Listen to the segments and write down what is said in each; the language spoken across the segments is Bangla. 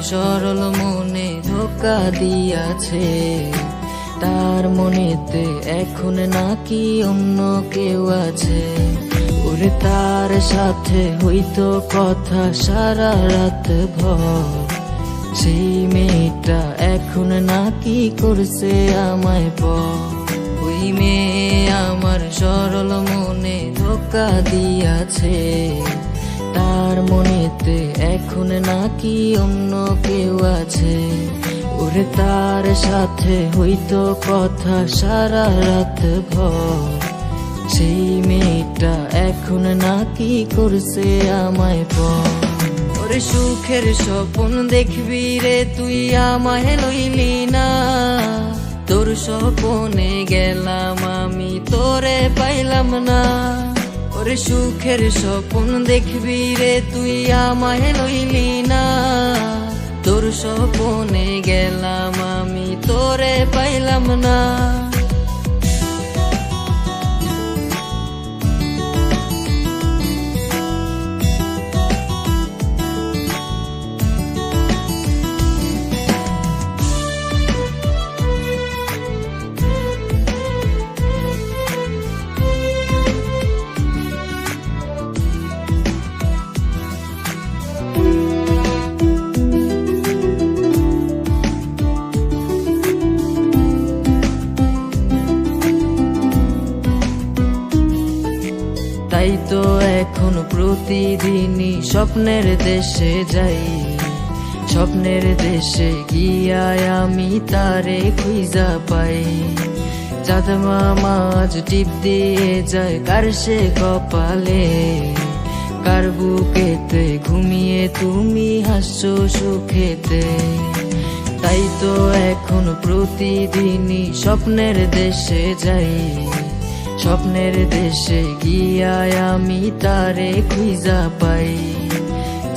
সরল মনে ধোঁকা দিয়াছে। তার মনেতে এখন নাকি অন্য কেউ আছে। ওরে তার সাথে হইতো কথা সারা রাত ভর, সেই মেয়েটা এখন নাকি করছে আমায় পর। ওই মেয়ে আমার সরল মনে ধোঁকা দিয়াছে। তার মনেতে এখন নাকি অন্য কেউ আছে। ওরে তার সাথে হইতো কথা সারা রাত ভর, সেই মেয়েটা এখন নাকি করছে আমায় পর। ওরে সুখের স্বপ্ন দেখবি রে তুই আমায় লইলি না, তোর স্বপ্নে গেলাম আমি তোরে পাইলাম না। ওরে সুখের স্বপ্ন দেখবি রে তুই আমায় লইলি না, তোর স্বপ্নে গেলাম আমি তোরে পাইলাম না। তাই তো এখন প্রতিদিনই স্বপ্নের দেশে যাই। স্বপ্নের দেশে গিয়ায় আমি তারে খুঁজা পাই। চাঁদ মামা আজ টিপ দিয়ে যায় কার সে কপালে, কার বুকেতে ঘুমিয়ে তুমি হাসছো সুখেতে। তাই তো এখন প্রতিদিনই স্বপ্নের দেশে যাই। স্বপ্নের দেশে গিয়ায় আমি তারে খুঁজা পাই।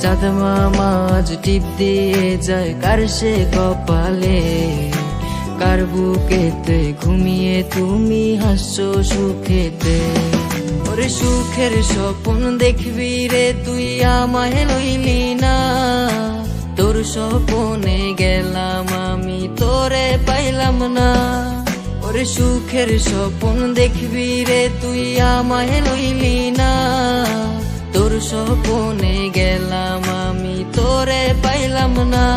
চাঁদ মামা আজ টিপ দিয়ে যায় কার সে কপালে, কার বুকেতে ঘুমিয়ে তুমি হাসছো সুখেতে। ওরে সুখের স্বপ্ন দেখবি রে তুই আমায় লইলি না, তোর স্বপ্নে গেলাম আমি তোরে পাইলাম না। ওরে সুখের স্বপ্ন দেখবি রে তুই আমায় লইলি না, তোর স্বপ্নে গেলাম আমি তোরে পাইলাম না।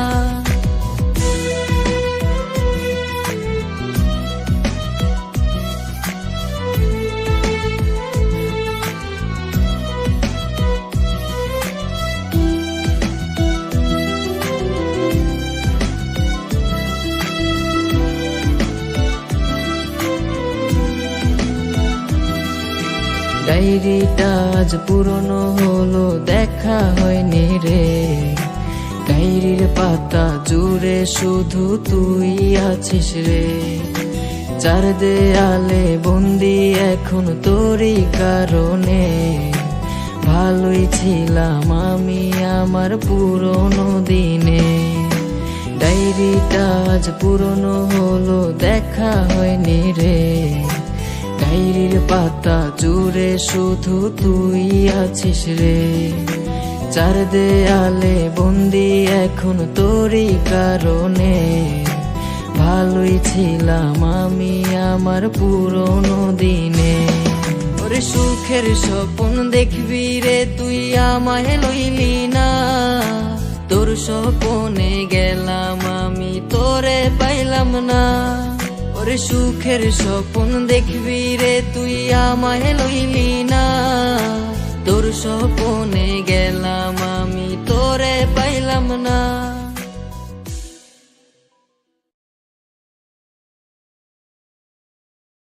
ডায়েরিটা আজ পুরনো হলো দেখা হয়নি রে। ডায়েরির পাতা জুড়ে শুধু তুই আছিস রে। চার দেয়ালে বন্দি এখন তোরই কারণে। ভালোই ছিলাম আমি আমার পুরনো দিনে। ডায়েরিটা আজ পুরনো হলো দেখা হয়নি রে। ডায়েরির পাতা জুড়ে শুধু তুই আছিস রে। চার দেয়ালে বন্দি এখন তোরই কারণে। ভালোই ছিলাম আমি আমার পুরনো দিনে। ওরে সুখের স্বপ্ন দেখবি রে তুই আমায় লইলি না, তোর স্বপ্নে গেলাম আমি তোরে পাইলাম না। ওরে সুখের স্বপ্ন দেখবি রে তুই আমায় লইলি না, তোর স্বপ্নে গেলাম আমি তোরে পাইলাম না।